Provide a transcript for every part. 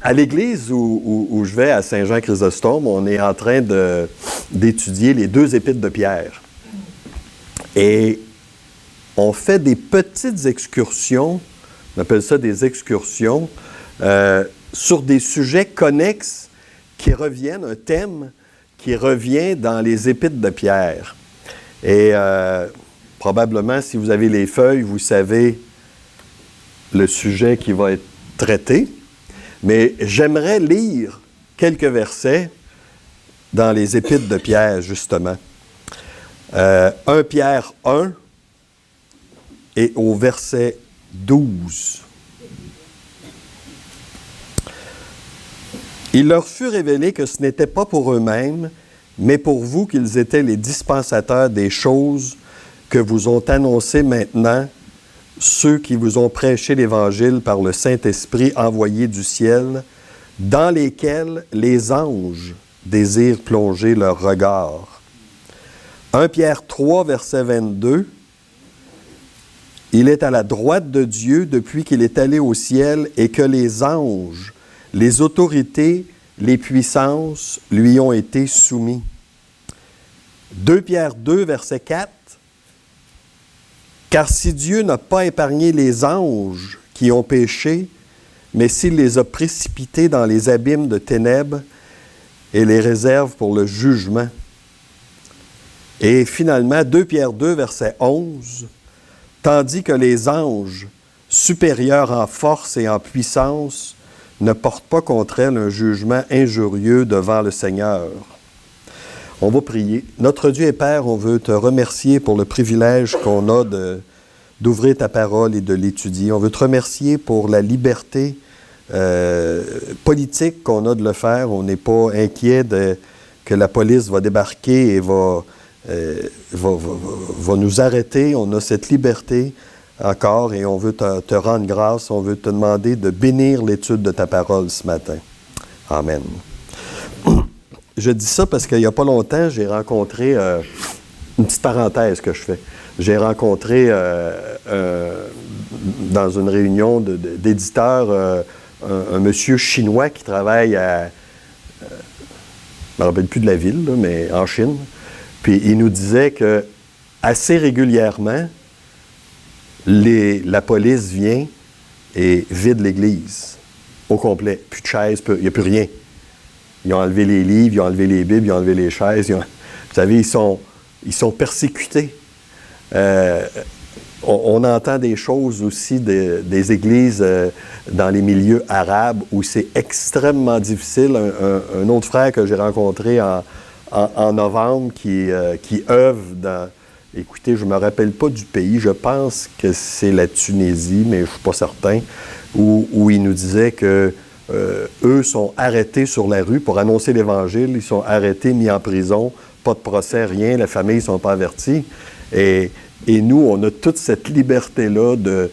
À l'église où je vais, à Saint-Jean-Chrysostome, on est en train d'étudier les 2 épîtres de Pierre. Et on fait des petites excursions, on appelle ça des excursions, sur des sujets connexes qui reviennent, un thème qui revient dans les épîtres de Pierre. Et probablement, si vous avez les feuilles, vous savez le sujet qui va être traité. Mais j'aimerais lire quelques versets dans les épîtres de Pierre, justement. 1 Pierre 1 et au verset 12. Il leur fut révélé que ce n'était pas pour eux-mêmes, mais pour vous qu'ils étaient les dispensateurs des choses que vous ont annoncées maintenant, ceux qui vous ont prêché l'Évangile par le Saint-Esprit envoyé du ciel, dans lesquels les anges désirent plonger leur regard. 1 Pierre 3, verset 22. Il est à la droite de Dieu depuis qu'il est allé au ciel et que les anges, les autorités, les puissances lui ont été soumis. 2 Pierre 2, verset 4. Car si Dieu n'a pas épargné les anges qui ont péché, mais s'il les a précipités dans les abîmes de ténèbres et les réserve pour le jugement. Et finalement, 2 Pierre 2, verset 11, tandis que les anges, supérieurs en force et en puissance, ne portent pas contre elles un jugement injurieux devant le Seigneur. On va prier. Notre Dieu et Père, on veut te remercier pour le privilège qu'on a d'ouvrir ta parole et de l'étudier. On veut te remercier pour la liberté politique qu'on a de le faire. On n'est pas inquiet que la police va débarquer et va nous arrêter. On a cette liberté encore et on veut te rendre grâce. On veut te demander de bénir l'étude de ta parole ce matin. Amen. Je dis ça parce qu'il n'y a pas longtemps, j'ai rencontré, une petite parenthèse que je fais, j'ai rencontré dans une réunion d'éditeurs un monsieur chinois qui travaille je ne me rappelle plus de la ville, là, mais en Chine. Puis il nous disait que assez régulièrement, la police vient et vide l'église au complet. Plus de chaises, il n'y a plus rien. Ils ont enlevé les livres, ils ont enlevé les Bibles, ils ont enlevé les chaises. Vous savez, ils sont persécutés. On entend des choses aussi des églises dans les milieux arabes où c'est extrêmement difficile. Un autre frère que j'ai rencontré en novembre qui œuvre dans... Écoutez, je ne me rappelle pas du pays. Je pense que c'est la Tunisie, mais je ne suis pas certain, où il nous disait que eux sont arrêtés sur la rue pour annoncer l'Évangile. Ils sont arrêtés, mis en prison, pas de procès, rien. La famille ne sont pas avertis. Et nous, on a toute cette liberté-là de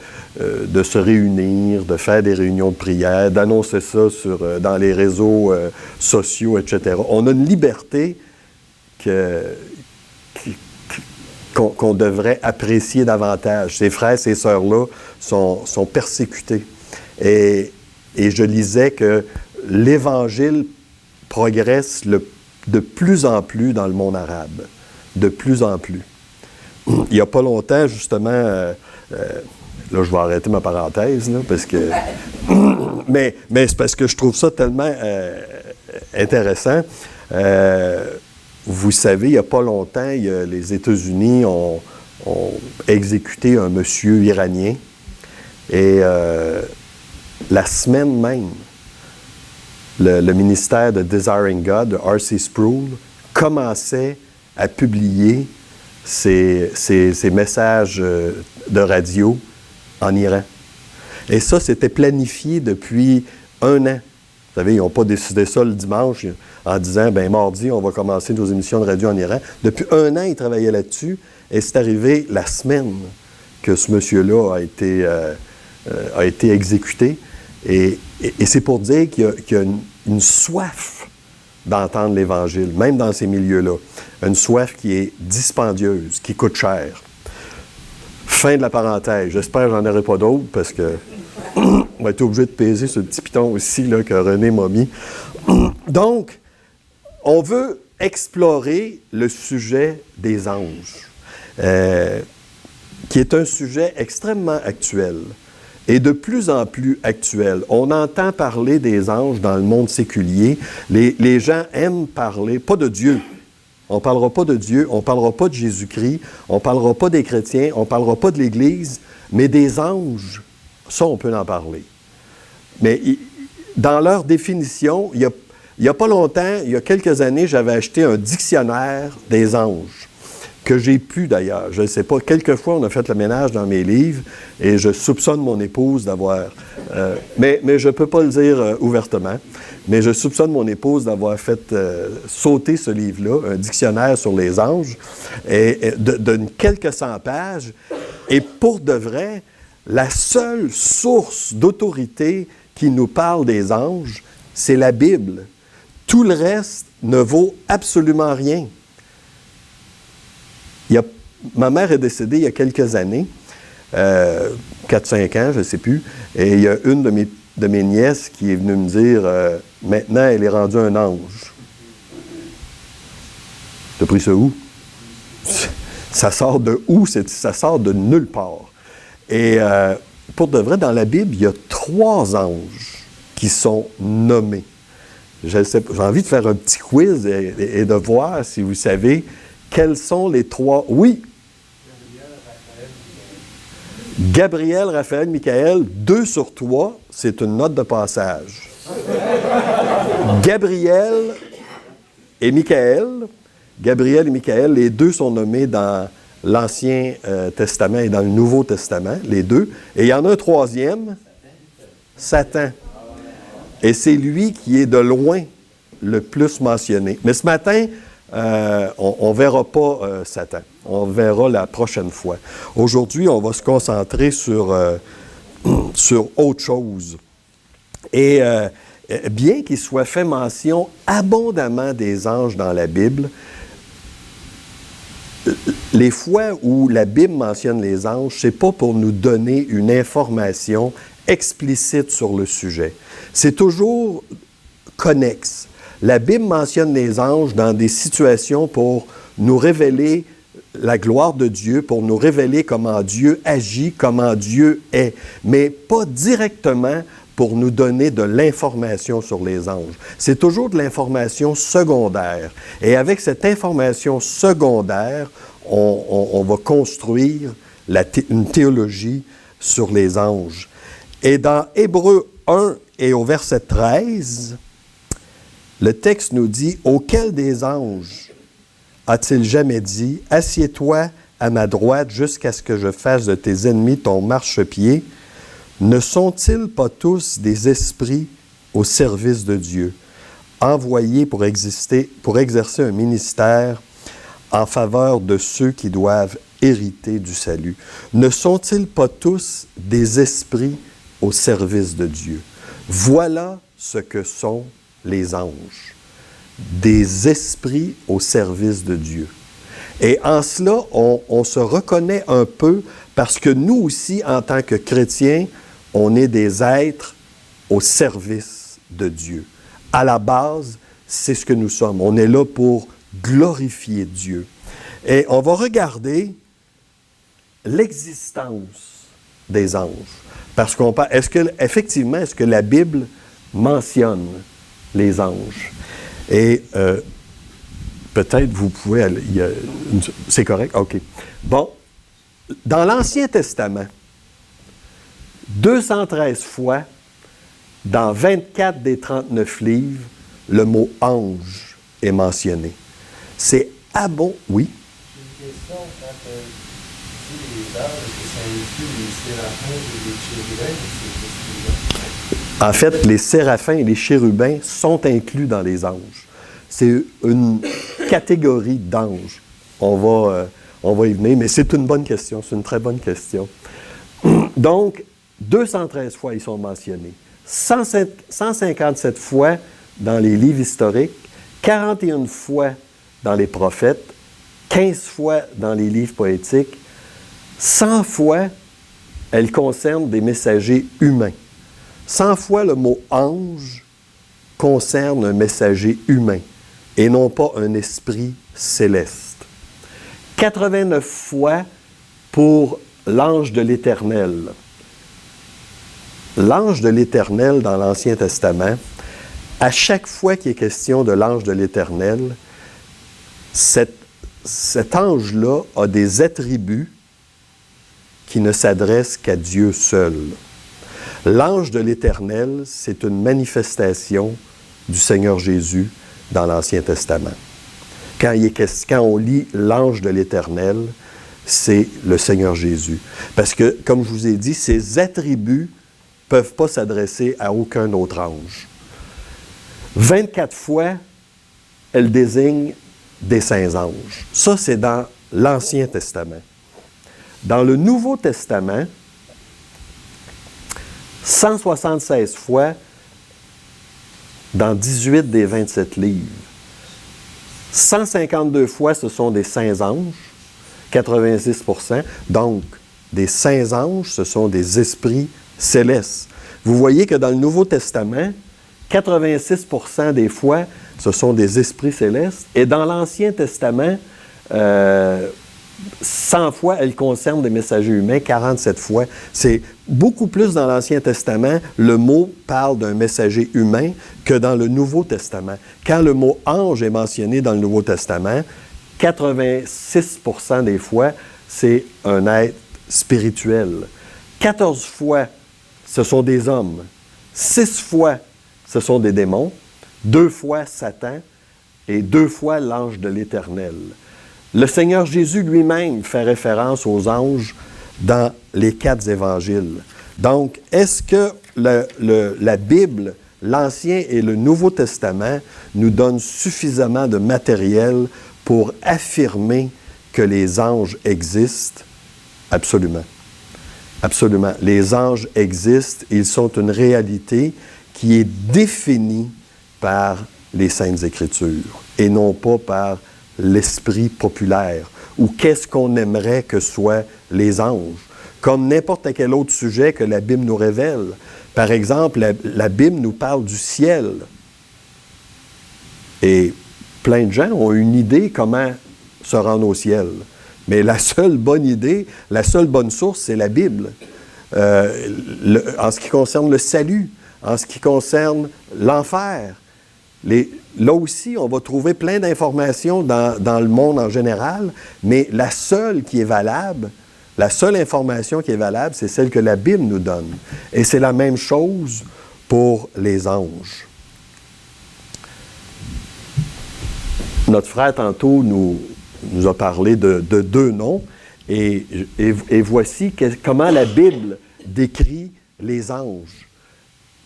se réunir, de faire des réunions de prière, d'annoncer ça dans les réseaux sociaux, etc. On a une liberté qu'on devrait apprécier davantage. Ces frères, ces sœurs-là sont persécutés. Et je lisais que l'Évangile progresse de plus en plus dans le monde arabe. De plus en plus. Il n'y a pas longtemps, justement, là, je vais arrêter ma parenthèse, là, parce que... mais c'est parce que je trouve ça tellement intéressant. Vous savez, il n'y a pas longtemps, les États-Unis ont exécuté un monsieur iranien. Et la semaine même, le ministère de Desiring God, de R.C. Sproul, commençait à publier ses messages de radio en Iran. Et ça, c'était planifié depuis 1 an. Vous savez, ils n'ont pas décidé ça le dimanche en disant, bien, mardi, on va commencer nos émissions de radio en Iran. Depuis 1 an, ils travaillaient là-dessus et c'est arrivé la semaine que ce monsieur-là a été exécuté. Et c'est pour dire qu'il y a une soif d'entendre l'Évangile, même dans ces milieux-là. Une soif qui est dispendieuse, qui coûte cher. Fin de la parenthèse. J'espère que j'en aurai pas d'autres parce que On va être obligé de peser ce petit piton aussi là, que René m'a mis. Donc, on veut explorer le sujet des anges, qui est un sujet extrêmement actuel et de plus en plus actuel. On entend parler des anges dans le monde séculier. Les gens aiment parler, pas de Dieu. On ne parlera pas de Dieu, on ne parlera pas de Jésus-Christ, on ne parlera pas des chrétiens, on ne parlera pas de l'Église, mais des anges, ça, on peut en parler. Mais dans leur définition, il n'y a pas longtemps, il y a quelques années, j'avais acheté un dictionnaire des anges, que j'ai pu d'ailleurs. Je ne sais pas, quelquefois, on a fait le ménage dans mes livres et je soupçonne mon épouse d'avoir... mais je ne peux pas le dire ouvertement, mais je soupçonne mon épouse d'avoir fait sauter ce livre-là, un dictionnaire sur les anges, et de quelques 100 pages. Et pour de vrai, la seule source d'autorité qui nous parle des anges, c'est la Bible. Tout le reste ne vaut absolument rien. Ma mère est décédée il y a quelques années, 4-5 ans, je ne sais plus, et il y a une de mes nièces qui est venue me dire « Maintenant, elle est rendue un ange. » T'as pris ça où? Ça sort de où? Ça sort de nulle part. Et pour de vrai, dans la Bible, il y a 3 anges qui sont nommés. J'ai envie de faire un petit quiz et de voir si vous savez quels sont les 3. Oui. Gabriel, Raphaël, Michael, 2 sur 3, c'est une note de passage. Gabriel et Michael, les 2 sont nommés dans l'Ancien Testament et dans le Nouveau Testament, les 2. Et il y en a un 3e, Satan. Et c'est lui qui est de loin le plus mentionné. Mais ce matin, on ne verra pas Satan. On verra la prochaine fois. Aujourd'hui, on va se concentrer sur autre chose. Et bien qu'il soit fait mention abondamment des anges dans la Bible, les fois où la Bible mentionne les anges, ce n'est pas pour nous donner une information explicite sur le sujet. C'est toujours connexe. La Bible mentionne les anges dans des situations pour nous révéler la gloire de Dieu, pour nous révéler comment Dieu agit, comment Dieu est, mais pas directement pour nous donner de l'information sur les anges. C'est toujours de l'information secondaire. Et avec cette information secondaire, on va construire une théologie sur les anges. Et dans Hébreux 1 et au verset 13, le texte nous dit « Auquel des anges a-t-il jamais dit, « Assieds-toi à ma droite jusqu'à ce que je fasse de tes ennemis ton marchepied » Ne sont-ils pas tous des esprits au service de Dieu, envoyés pour exercer un ministère en faveur de ceux qui doivent hériter du salut? Ne sont-ils pas tous des esprits au service de Dieu? Voilà ce que sont les anges, des esprits au service de Dieu. Et en cela, on se reconnaît un peu parce que nous aussi, en tant que chrétiens, on est des êtres au service de Dieu. À la base, c'est ce que nous sommes. On est là pour glorifier Dieu. Et on va regarder l'existence des anges. Parce qu'on parle, est-ce que la Bible mentionne les anges? Et peut-être vous pouvez... c'est correct? OK. Bon. Dans l'Ancien Testament, 213 fois, dans 24 des 39 livres, le mot « ange » est mentionné. C'est bon, oui? J'ai une question. Quand tu dis les anges, est-ce que ça inclut les séraphins et les chérubins? En fait, les séraphins et les chérubins sont inclus dans les anges. C'est une catégorie d'anges. On va y venir, mais c'est une bonne question. C'est une très bonne question. Donc, 213 fois, ils sont mentionnés. 157 fois dans les livres historiques, 41 fois dans les prophètes, 15 fois dans les livres poétiques, 100 fois, elles concernent des messagers humains. 100 fois le mot ange concerne un messager humain et non pas un esprit céleste. 89 fois pour l'ange de l'Éternel. L'ange de l'Éternel dans l'Ancien Testament, à chaque fois qu'il est question de l'ange de l'Éternel, cet ange-là a des attributs qui ne s'adressent qu'à Dieu seul. L'ange de l'Éternel, c'est une manifestation du Seigneur Jésus dans l'Ancien Testament. Quand on lit l'ange de l'Éternel, c'est le Seigneur Jésus. Parce que, comme je vous ai dit, ses attributs ne peuvent pas s'adresser à aucun autre ange. 24 fois, elle désigne des saints anges. Ça, c'est dans l'Ancien Testament. Dans le Nouveau Testament, 176 fois dans 18 des 27 livres. 152 fois, ce sont des saints anges, 86%. Donc, des saints anges, ce sont des esprits célestes. Vous voyez que dans le Nouveau Testament, 86% des fois, ce sont des esprits célestes. Et dans l'Ancien Testament, 100 fois, elle concerne des messagers humains, 47 fois. C'est beaucoup plus dans l'Ancien Testament, le mot parle d'un messager humain que dans le Nouveau Testament. Quand le mot ange est mentionné dans le Nouveau Testament, 86% des fois, c'est un être spirituel. 14 fois, ce sont des hommes. 6 fois, ce sont des démons. 2 fois, Satan. Et 2 fois, l'ange de l'Éternel. Le Seigneur Jésus lui-même fait référence aux anges dans les 4 évangiles. Donc, est-ce que la Bible, l'Ancien et le Nouveau Testament, nous donnent suffisamment de matériel pour affirmer que les anges existent? Absolument. Absolument. Les anges existent, ils sont une réalité qui est définie par les Saintes Écritures et non pas par l'esprit populaire, ou qu'est-ce qu'on aimerait que soient les anges, comme n'importe quel autre sujet que la Bible nous révèle. Par exemple, la Bible nous parle du ciel. Et plein de gens ont une idée comment se rendre au ciel. Mais la seule bonne idée, la seule bonne source, c'est la Bible. En ce qui concerne le salut, en ce qui concerne l'enfer, là aussi, on va trouver plein d'informations dans le monde en général, mais la seule qui est valable, la seule information qui est valable, c'est celle que la Bible nous donne. Et c'est la même chose pour les anges. Notre frère, tantôt, nous a parlé de 2 noms, et voici comment la Bible décrit les anges.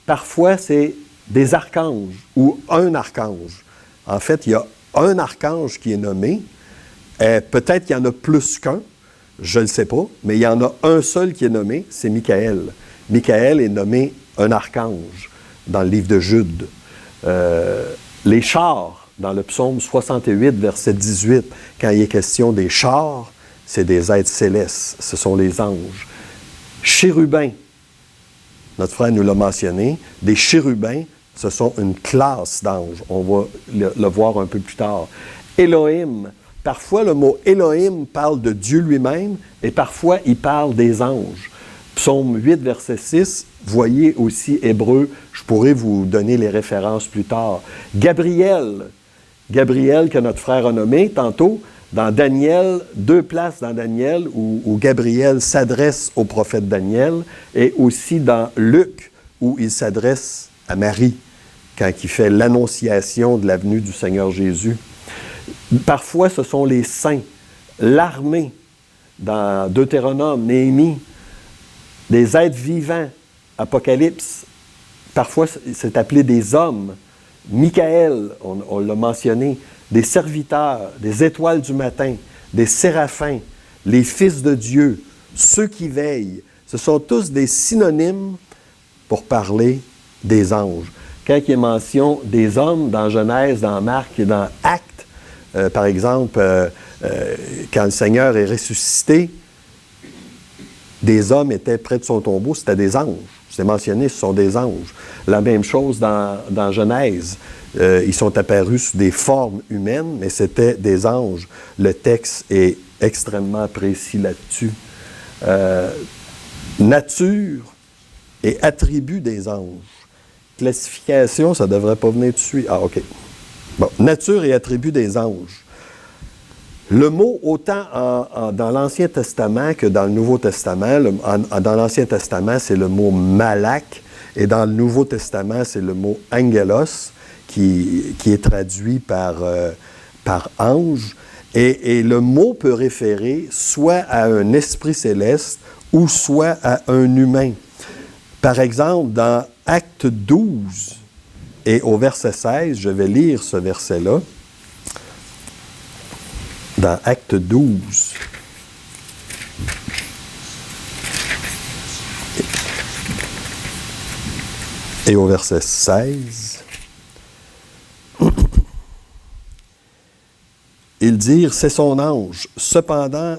Parfois, c'est des archanges ou un archange. En fait, il y a un archange qui est nommé. Peut-être qu'il y en a plus qu'un, je ne le sais pas, mais il y en a un seul qui est nommé, c'est Michael. Michael est nommé un archange dans le livre de Jude. Les chars, dans le psaume 68, verset 18, quand il est question des chars, c'est des êtres célestes, ce sont les anges. Chérubins, notre frère nous l'a mentionné, des chérubins, ce sont une classe d'anges. On va le voir un peu plus tard. Elohim, parfois le mot Elohim parle de Dieu lui-même et parfois il parle des anges. Psaume 8, verset 6, voyez aussi Hébreu, je pourrais vous donner les références plus tard. Gabriel que notre frère a nommé tantôt, dans Daniel, 2 places dans Daniel où Gabriel s'adresse au prophète Daniel, et aussi dans Luc où il s'adresse à Marie quand il fait l'annonciation de la venue du Seigneur Jésus. Parfois, ce sont les saints, l'armée, dans Deutéronome, Néhémie, des êtres vivants, Apocalypse. Parfois, c'est appelé des hommes. Michael, on l'a mentionné, des serviteurs, des étoiles du matin, des séraphins, les fils de Dieu, ceux qui veillent. Ce sont tous des synonymes pour parler des anges. Quand il y a mention des hommes dans Genèse, dans Marc et dans Actes, par exemple, quand le Seigneur est ressuscité, des hommes étaient près de son tombeau, c'était des anges. C'est mentionné, ce sont des anges. La même chose dans Genèse. Ils sont apparus sous des formes humaines, mais c'était des anges. Le texte est extrêmement précis là-dessus. Nature et attributs des anges. Classification, ça ne devrait pas venir tout de suite. Ah, OK. Bon, nature et attributs des anges. Le mot, autant dans l'Ancien Testament que dans le Nouveau Testament, dans l'Ancien Testament, c'est le mot malak, et dans le Nouveau Testament, c'est le mot angelos, qui est traduit par ange. Et le mot peut référer soit à un esprit céleste ou soit à un humain. Par exemple, dans Acte 12 et au verset 16, je vais lire ce verset-là. Dans Acte 12 et au verset 16, ils dirent, c'est son ange. Cependant,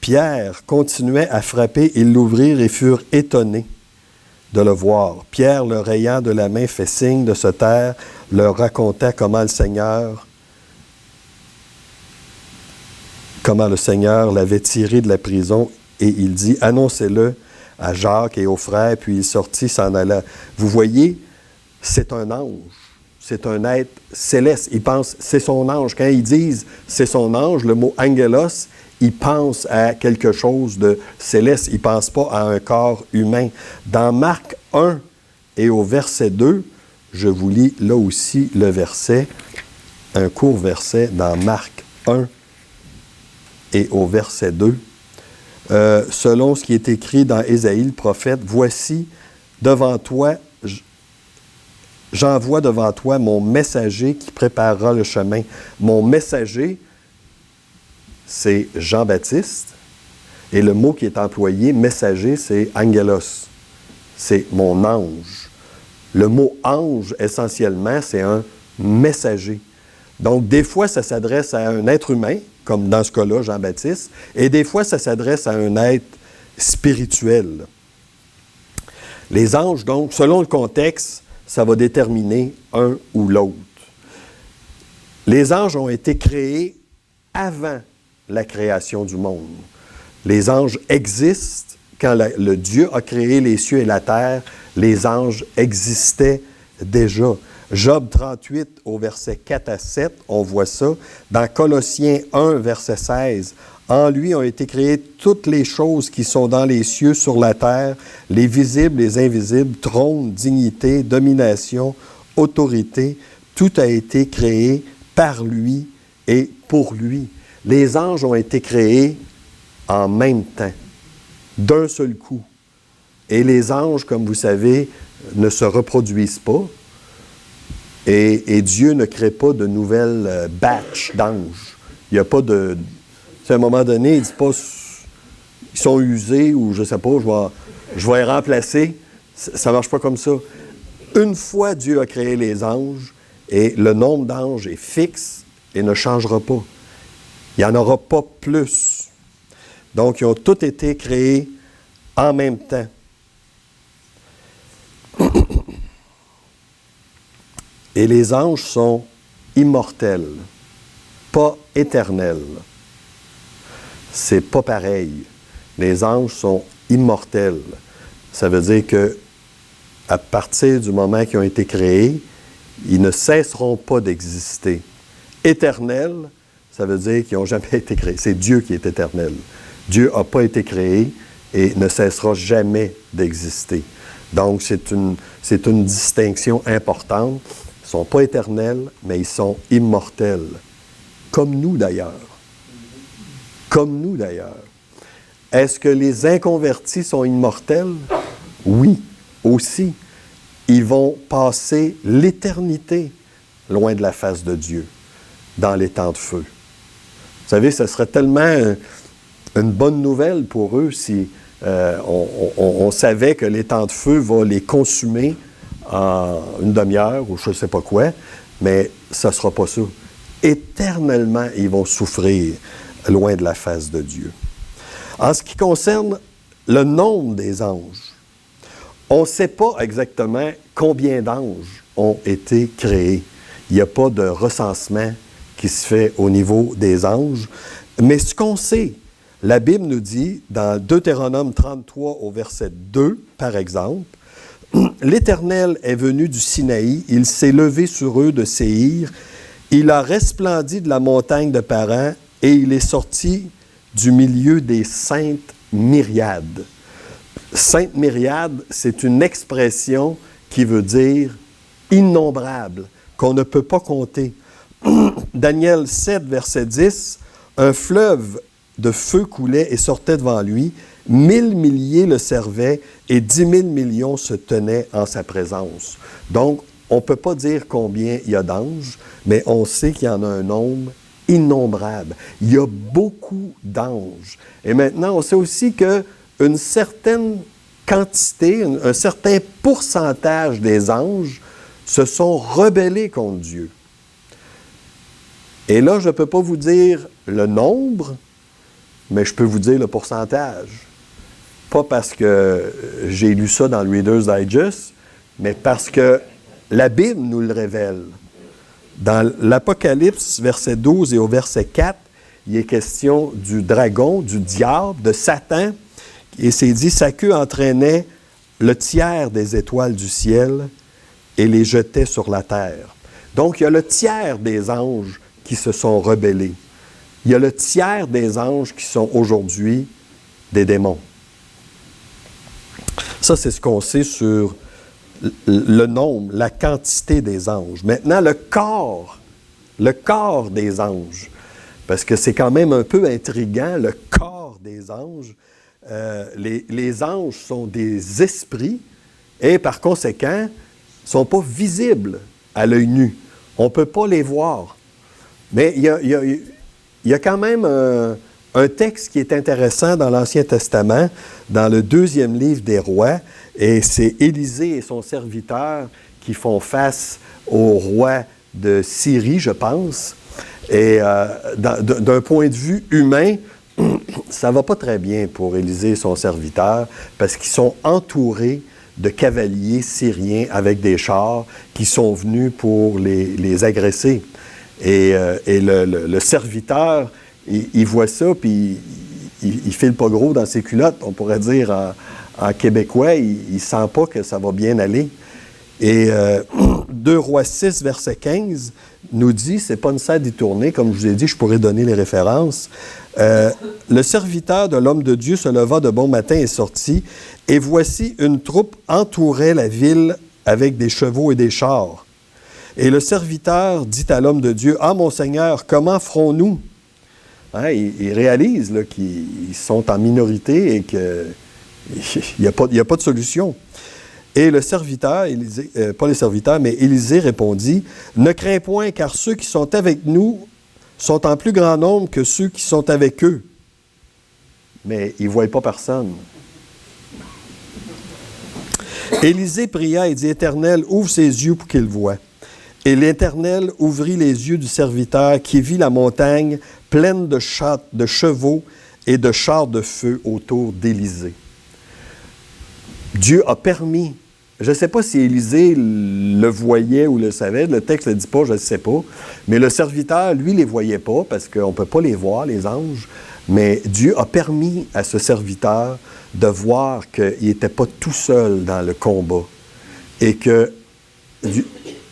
Pierre continuait à frapper, ils l'ouvrirent et furent étonnés de le voir. Pierre, le rayant de la main, fait signe de se taire, leur raconta comment le Seigneur l'avait tiré de la prison, et il dit, annoncez-le à Jacques et aux frères, puis il sortit, s'en alla. Vous voyez, c'est un ange, c'est un être céleste. Ils pensent, c'est son ange. Quand ils disent, c'est son ange, le mot angelos, ils pensent à quelque chose de céleste, ils ne pensent pas à un corps humain. Dans Marc 1 et au verset 2, je vous lis là aussi le verset, un court verset dans Marc 1 et au verset 2, selon ce qui est écrit dans Ésaïe le prophète, « Voici devant toi, j'envoie devant toi mon messager qui préparera le chemin. » Mon messager, c'est Jean-Baptiste, et le mot qui est employé, messager, c'est angelos, c'est mon ange. Le mot ange, essentiellement, c'est un messager. Donc, des fois, ça s'adresse à un être humain, comme dans ce cas-là, Jean-Baptiste, et des fois, ça s'adresse à un être spirituel. Les anges, donc, selon le contexte, ça va déterminer un ou l'autre. Les anges ont été créés avant la création du monde. Les anges existent. Quand le Dieu a créé les cieux et la terre, les anges existaient déjà. Job 38, au verset 4 à 7, on voit ça. Dans Colossiens 1, verset 16, « En lui ont été créées toutes les choses qui sont dans les cieux, sur la terre, les visibles, les invisibles, trône, dignité, domination, autorité. Tout a été créé par lui et pour lui. » Les anges ont été créés en même temps, d'un seul coup. Et les anges, comme vous savez, ne se reproduisent pas. Et Dieu ne crée pas de nouvelles batches d'anges. Il n'y a pas de... À un moment donné, il ne dit pas ils sont usés ou je ne sais pas, je vais les remplacer. Ça ne marche pas comme ça. Une fois Dieu a créé les anges, et le nombre d'anges est fixe et ne changera pas. Il n'y en aura pas plus. Donc, ils ont tous été créés en même temps. Et les anges sont immortels, pas éternels. C'est pas pareil. Les anges sont immortels. Ça veut dire que à partir du moment qu'ils ont été créés, ils ne cesseront pas d'exister. Éternels, ça veut dire qu'ils n'ont jamais été créés. C'est Dieu qui est éternel. Dieu n'a pas été créé et ne cessera jamais d'exister. Donc, c'est une distinction importante. Ils ne sont pas éternels, mais ils sont immortels. Comme nous, d'ailleurs. Comme nous, d'ailleurs. Est-ce que les inconvertis sont immortels? Oui, aussi. Ils vont passer l'éternité loin de la face de Dieu, dans les temps de feu. Vous savez, ce serait tellement une bonne nouvelle pour eux si on savait que les temps de feu vont les consumer en une demi-heure ou je ne sais pas quoi, mais ça ne sera pas ça. Éternellement, ils vont souffrir loin de la face de Dieu. En ce qui concerne le nombre des anges, On ne sait pas exactement combien d'anges ont été créés. Il n'y a pas de recensement qui se fait au niveau des anges. Mais ce qu'on sait, la Bible nous dit, dans Deutéronome 33 au verset 2, par exemple, « L'Éternel est venu du Sinaï, il s'est levé sur eux de Séhir, il a resplendi de la montagne de Paran, et il est sorti du milieu des saintes myriades. » Sainte myriade, c'est une expression qui veut dire innombrable, qu'on ne peut pas compter. Daniel 7, verset 10, « Un fleuve de feu coulait et sortait devant lui, 1000 milliers le servaient et 10 000 millions se tenaient en sa présence. » Donc, on ne peut pas dire combien il y a d'anges, mais on sait qu'il y en a un nombre innombrable. Il y a beaucoup d'anges. Et maintenant, on sait aussi qu'une certaine quantité, un certain pourcentage des anges se sont rebellés contre Dieu. Et là, je ne peux pas vous dire le nombre, mais je peux vous dire le pourcentage. Pas parce que j'ai lu ça dans le Reader's Digest, mais parce que la Bible nous le révèle. Dans l'Apocalypse, verset 12 et au verset 4, il est question du dragon, du diable, de Satan, et c'est dit, sa queue entraînait le tiers des étoiles du ciel et les jetait sur la terre. Donc, il y a le tiers des anges qui se sont rebellés. Il y a le tiers des anges qui sont aujourd'hui des démons. Ça, c'est ce qu'on sait sur le nombre, la quantité des anges. Maintenant, le corps des anges, parce que c'est quand même un peu intriguant, le corps des anges. Les anges sont des esprits et par conséquent, ne sont pas visibles à l'œil nu. On ne peut pas les voir. Mais il y a quand même un texte qui est intéressant dans l'Ancien Testament, dans le 2e livre des Rois, et c'est Élisée et son serviteur qui font face au roi de Syrie, je pense. Et d'un point de vue humain, ça ne va pas très bien pour Élisée et son serviteur parce qu'ils sont entourés de cavaliers syriens avec des chars qui sont venus pour les agresser. Et le serviteur, il voit ça, puis il file pas gros dans ses culottes, on pourrait dire en québécois, il ne sent pas que ça va bien aller. Et 2 Rois 6, verset 15, nous dit, c'est pas nécessaire d'y tourner, comme je vous ai dit, je pourrais donner les références. Le serviteur de l'homme de Dieu se leva de bon matin et sortit, et voici une troupe entourait la ville avec des chevaux et des chars. Et le serviteur dit à l'homme de Dieu, « Ah, mon Seigneur, comment ferons-nous? » Hein, il réalise là, qu'ils sont en minorité et qu'il n'y a pas de solution. Et le serviteur, pas les serviteurs, mais Élisée répondit, « Ne crains point, car ceux qui sont avec nous sont en plus grand nombre que ceux qui sont avec eux. » Mais ils ne voient pas personne. Élisée pria et dit, « Éternel, ouvre ses yeux pour qu'il voie. » Et l'Éternel ouvrit les yeux du serviteur qui vit la montagne pleine de chevaux et de chars de feu autour d'Élisée. Dieu a permis, je ne sais pas si Élisée le voyait ou le savait, le texte ne le dit pas, je ne sais pas, mais le serviteur, lui, ne les voyait pas parce qu'on ne peut pas les voir, les anges, mais Dieu a permis à ce serviteur de voir qu'il n'était pas tout seul dans le combat et que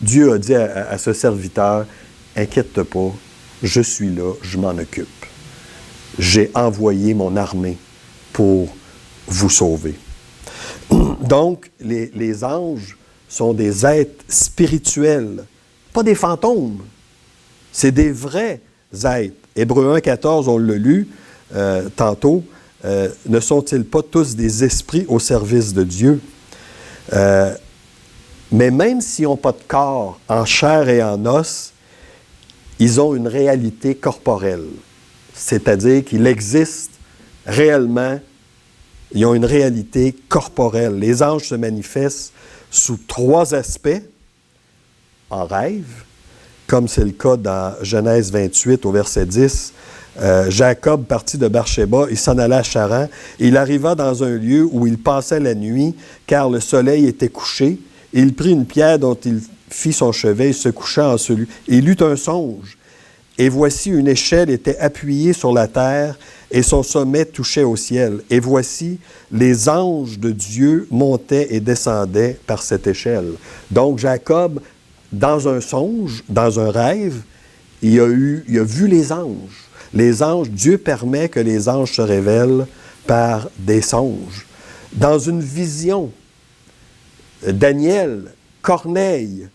Dieu a dit à ce serviteur, « Inquiète-toi pas, je suis là, je m'en occupe. J'ai envoyé mon armée pour vous sauver. » Donc, les anges sont des êtres spirituels, pas des fantômes. C'est des vrais êtres. Hébreux 1,14, on l'a lu tantôt. Ne sont-ils pas tous des esprits au service de Dieu? Mais même s'ils n'ont pas de corps en chair et en os, ils ont une réalité corporelle. C'est-à-dire qu'il existe réellement, ils ont une réalité corporelle. Les anges se manifestent sous 3 aspects. En rêve, comme c'est le cas dans Genèse 28 au verset 10, Jacob partit de Beersheba, il s'en allait à Charan. Il arriva dans un lieu où il passait la nuit, car le soleil était couché. Il prit une pierre dont il fit son chevet et se coucha en celui. Il eut un songe. Et voici, une échelle était appuyée sur la terre et son sommet touchait au ciel. Et voici, les anges de Dieu montaient et descendaient par cette échelle. Donc Jacob, dans un songe, dans un rêve, il a vu les anges. Les anges, Dieu permet que les anges se révèlent par des songes. Dans une vision, Daniel, Corneille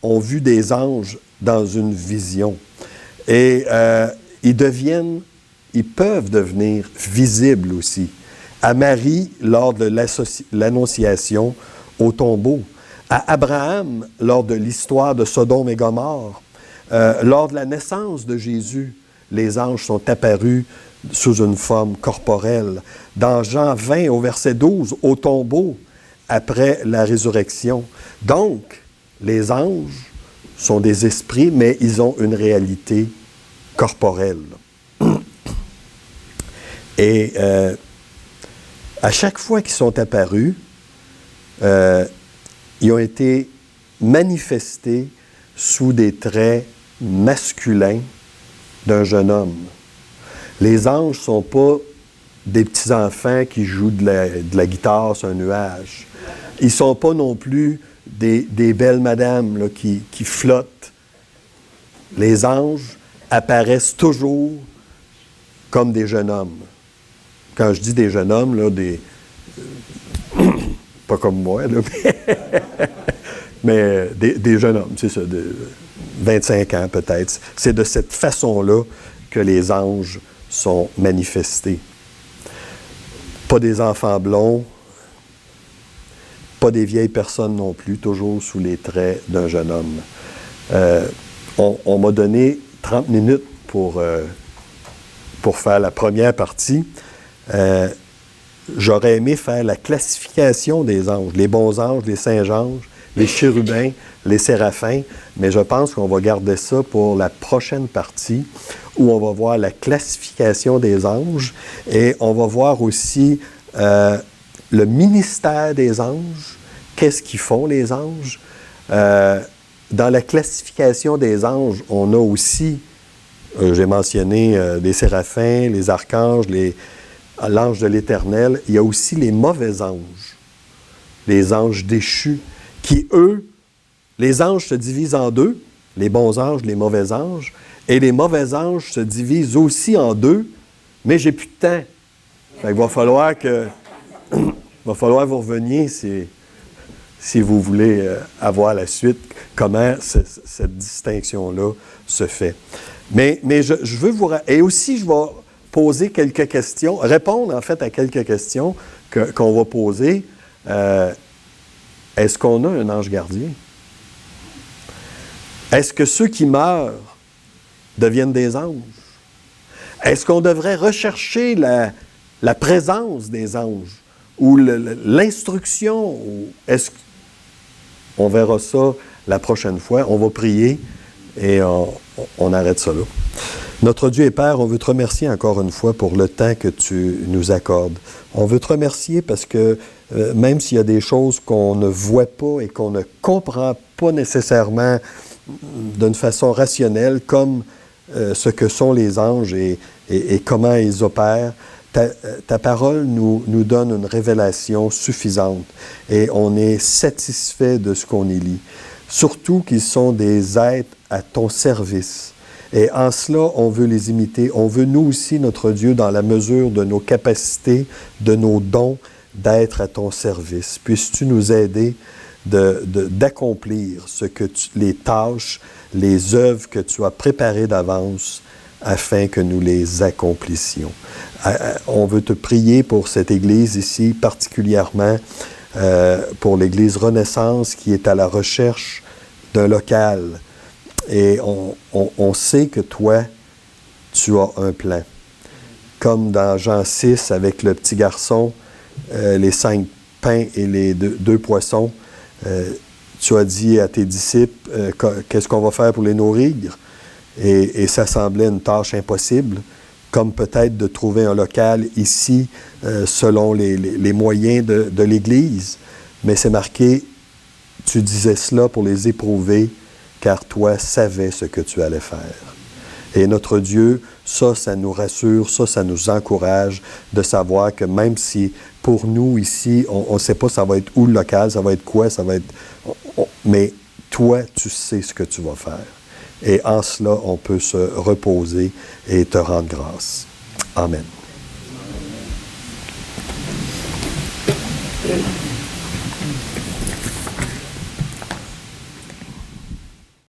ont vu des anges dans une vision. Et ils peuvent devenir visibles aussi. À Marie, lors de l'annonciation au tombeau. À Abraham, lors de l'histoire de Sodome et Gomorrhe. Lors de la naissance de Jésus, les anges sont apparus sous une forme corporelle. Dans Jean 20, au verset 12, au tombeau, après la résurrection. Donc, les anges sont des esprits, mais ils ont une réalité corporelle. Et à chaque fois qu'ils sont apparus, ils ont été manifestés sous des traits masculins d'un jeune homme. Les anges ne sont pas des petits-enfants qui jouent de la guitare sur un nuage. Ils ne sont pas non plus des belles madames là, qui flottent. Les anges apparaissent toujours comme des jeunes hommes. Quand je dis des jeunes hommes, là, pas comme moi, là, mais des jeunes hommes, c'est ça, de 25 ans peut-être. C'est de cette façon-là que les anges sont manifestés. Pas des enfants blonds, pas des vieilles personnes non plus, toujours sous les traits d'un jeune homme. On m'a donné 30 minutes pour faire la première partie. J'aurais aimé faire la classification des anges, les bons anges, les saints anges, les chérubins, les séraphins, mais je pense qu'on va garder ça pour la prochaine partie où on va voir la classification des anges et on va voir aussi le ministère des anges, qu'est-ce qu'ils font les anges. Dans la classification des anges, on a aussi, j'ai mentionné les séraphins, les archanges, l'ange de l'Éternel, il y a aussi les mauvais anges, les anges déchus, qui, eux, les anges se divisent en deux, les bons anges, les mauvais anges, et les mauvais anges se divisent aussi en deux, mais j'ai plus de temps. Fait qu'il va falloir vous reveniez si vous voulez avoir la suite, comment cette distinction-là se fait. Mais je veux vous... Et aussi, je vais poser quelques questions, répondre en fait à quelques questions qu'on va poser. Est-ce qu'on a un ange gardien? Est-ce que ceux qui meurent deviennent des anges? Est-ce qu'on devrait rechercher la présence des anges ou l'instruction? On verra ça la prochaine fois. On va prier et on arrête ça là. Notre Dieu et Père, on veut te remercier encore une fois pour le temps que tu nous accordes. On veut te remercier parce que même s'il y a des choses qu'on ne voit pas et qu'on ne comprend pas nécessairement d'une façon rationnelle, comme ce que sont les anges et comment ils opèrent, ta parole nous donne une révélation suffisante et on est satisfait de ce qu'on y lit. Surtout qu'ils sont des êtres à ton service. Et en cela, on veut les imiter. On veut, nous aussi, notre Dieu, dans la mesure de nos capacités, de nos dons, d'être à ton service. Puisses-tu nous aider d'accomplir les tâches, les œuvres que tu as préparées d'avance afin que nous les accomplissions. On veut te prier pour cette Église ici, particulièrement pour l'Église Renaissance qui est à la recherche d'un local. Et on sait que toi, tu as un plan. Comme dans Jean 6, avec le petit garçon, les 5 pains et les 2 poissons, tu as dit à tes disciples, qu'est-ce qu'on va faire pour les nourrir? Et ça semblait une tâche impossible. comme peut-être de trouver un local ici selon les moyens de l'Église. Mais c'est marqué, tu disais cela pour les éprouver, car toi savais ce que tu allais faire. Et notre Dieu, ça nous rassure, ça nous encourage de savoir que même si pour nous ici, on ne sait pas ça va être où le local, ça va être quoi, ça va être... mais toi, tu sais ce que tu vas faire. Et en cela, on peut se reposer et te rendre grâce. Amen.